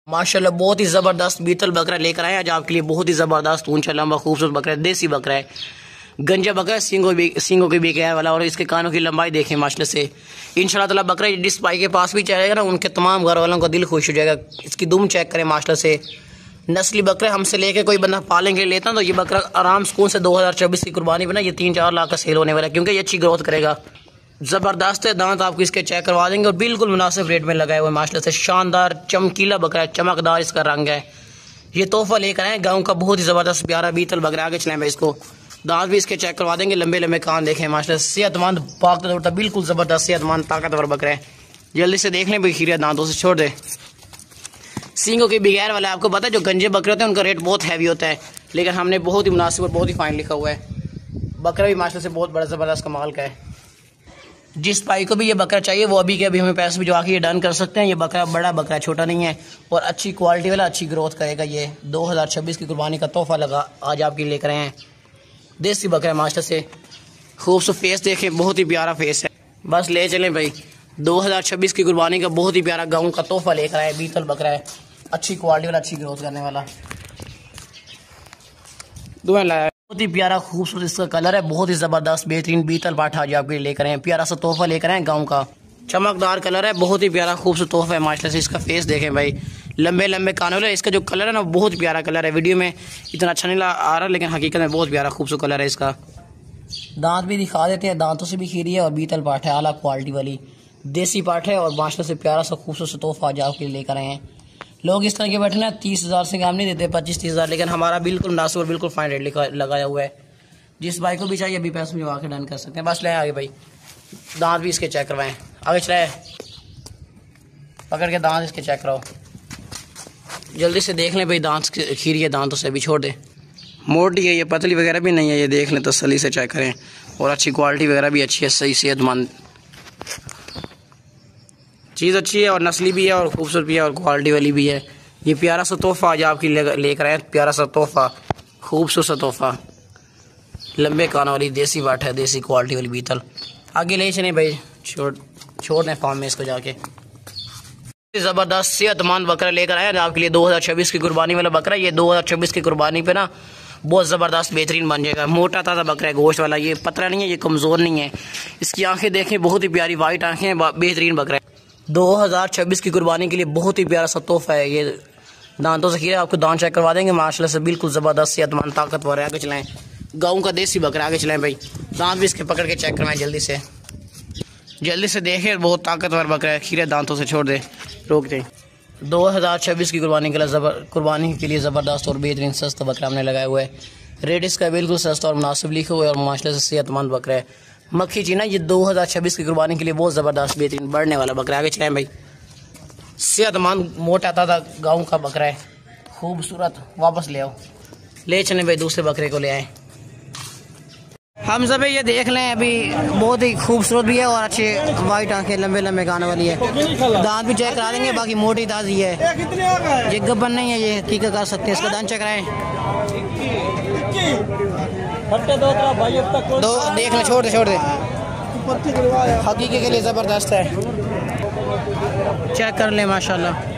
माशाल्लाह बहुत ही ज़बरदस्त बीतल बकरा लेकर आए आज आपके लिए। बहुत ही ज़बरदस्त ऊंचा लंबा खूबसूरत बकरा है, देसी बकरा है, गंजा बकरा है, सींगों के बेकया वाला। और इसके कानों की लंबाई देखें माशाल्लाह से। इंशाल्लाह ताला बकरा जिस भाई के पास भी चलेगा ना, उनके तमाम घर वालों का दिल खुश हो जाएगा। इसकी दुम चेक करें माशाल्लाह से। नस्ली बकरे हमसे लेके कोई बंदा पालेंगे लेता तो ये बकरा आराम सुकून से 2024 की कुर्बानी पे ना ये 3-4 लाख का सेल होने वाला है, क्योंकि ये अच्छी ग्रोथ करेगा। ज़बरदस्त है, दांत आपको इसके चेक करवा देंगे और बिल्कुल मुनासिब रेट में लगाए हुए माशाल्लाह से। शानदार चमकीला बकरा है, चमकदार इसका रंग है। ये तोहफा लेकर आए गाँव का, बहुत ही ज़बरदस्त प्यारा बीतल बकरा। आगे चलें भाई, इसको दांत भी इसके चेक करवा देंगे। लंबे लंबे कान देखें माशाल्लाह, सेहतमंद पाक तौर बिल्कुल ज़बरदस्त सेहतमंद ताकतवर बकरा है। जल्दी से देख लें भाई, खीरा दांतों से छोड़ दे। सींगों के बगैर वाला आपको पता है, जो गंजे बकरे होते हैं उनका रेट बहुत हैवी होता है, लेकिन हमने बहुत ही मुनासिब और बहुत ही फाइन लिखा हुआ है। बकरा भी माशाल्लाह से बहुत बड़ा ज़बरदस्त कमाल का है। जिस भाई को भी ये बकरा चाहिए वो अभी के अभी हमें पैसे भिजवा के ये डन कर सकते हैं। ये बकरा बड़ा बकरा छोटा नहीं है और अच्छी क्वालिटी वाला, अच्छी ग्रोथ करेगा। ये 2026 की कुर्बानी का तोहफा लगा आज आपके लेकर आए हैं। देसी बकरा मास्टर से खूबसूरत फेस देखें, बहुत ही प्यारा फेस है। बस ले चलें भाई, 2026 की कुर्बानी का बहुत ही प्यारा गाँव का तोहफा लेकर आए। बीतल बकरा है, अच्छी क्वालिटी वाला, अच्छी ग्रोथ करने वाला। दुआ लाया, बहुत ही प्यारा खूबसूरत इसका कलर है, बहुत ही जबरदस्त बेहतरीन बीतल पाठा आज आपके लिए लेकर आए। प्यारा सा तोहफा लेकर आए गाँव का, चमकदार कलर है, बहुत ही प्यारा खूबसूरत तोहफा है माशाल्लाह से। इसका फेस देखें भाई, लंबे लंबे कान वाला। इसका जो कलर है ना, बहुत प्यारा कलर है। वीडियो में इतना अच्छा नहीं आ रहा, लेकिन हकीकत में बहुत प्यारा खूबसूरत कलर है इसका। दांत भी दिखा देते हैं, दांतों से भी खीरी है और बीतल पाठ है, आला क्वालिटी वाली देसी पाठ है। और माशाल्लाह से प्यारा सा खूबसूरत तोहफा आज आपके लिए लेकर आए हैं। लोग इस तरह के बैठे ना 30,000 से काम नहीं देते, 25-30,000, लेकिन हमारा बिल्कुल मुनासिब और बिल्कुल फाइन रेट लगाया हुआ है। जिस भाई को भी चाहिए अभी पैसे भिजवा के डन कर सकते हैं। बस ले आगे भाई, दांत भी इसके चेक करवाएं। आगे चलाए, पकड़ के दांत इसके चेक कराओ। जल्दी से देख लें भाई, दांत खीरी है, दांतों से अभी छोड़ दे। मोटी है ये, पतली वगैरह भी नहीं है, ये देख लें तसल्ली से चेक करें। और अच्छी क्वालिटी वगैरह भी अच्छी है, सही सेहतमंद चीज़ अच्छी है, और नस्ली भी है और खूबसूरत भी है और क्वालिटी वाली भी है। ये प्यारा सा तोहफा आज आपकी लेकर आए, प्यारा सा तोहफा, खूबसूरत सा तोहफा, लंबे कानों वाली देसी बाट है, देसी क्वालिटी वाली बीतल। आगे ले चलें भाई, छोड़ दें फार्म में इसको जाके। ज़बरदस्त सेहतमंद बकरा लेकर आए आपके लिए, 2026 की कुर्बानी वाला बकरा। ये 2026 की कुर्बानी पे ना बहुत ज़बरदस्त बेहतरीन बन जाएगा। मोटा ताज़ा बकरा है, गोश्त वाला, ये पतला नहीं है, ये कमज़ोर नहीं है। इसकी आंखें देखें, बहुत ही प्यारी वाइट आंखें हैं, बेहतरीन बकरा है। 2026 की कुर्बानी के लिए बहुत ही प्यारा सा तोहफा है। ये दांतों से खीरा, आपको दांत चेक करवा देंगे माशाल्लाह से, बिल्कुल ज़बरदस्त सेहतमंद ताकतवर है। आगे चलाएं, गाँव का देसी बकरा। आगे चलाएं भाई, दांत भी इसके पकड़ के चेक करवाएं जल्दी से देखें, बहुत ताकतवर बकरा है। खीरे दांतों से छोड़ दे, रोक दें। 2026 की कुर्बानी के लिए ज़बरदस्त और बेहतरीन सस्ता बकरा हमने लगाया हुआ है। रेट इसका बिल्कुल सस्ता और मुनासिब लिखा हुआ है और माशाल्लाह से सेहतमंद बकरा है। मक्खी चीना, ये 2026 की कुर्बानी के लिए बहुत ज़बरदस्त बेहतरीन बढ़ने वाला बकरा। आगे चलाएं भाई, सेहतमंद मोटा ताज़ा गाँव का बकरा है, खूबसूरत। वापस ले आओ, ले चलें भाई, दूसरे बकरे को ले आए। हम सब ये देख लें, अभी बहुत ही खूबसूरत भी है और अच्छे वाइट आंखें, लंबे लंबे गाने वाली है। दांत भी चेक करा देंगे, बाकी मोटी ताज़ी है, ये गब्बन नहीं है, ये टीका कर सकते हैं। इसका दांत चेक कराएं, दो देख लें, छोड़ दे। हकीकी के लिए ज़बरदस्त है, चेक कर लें माशाल्लाह।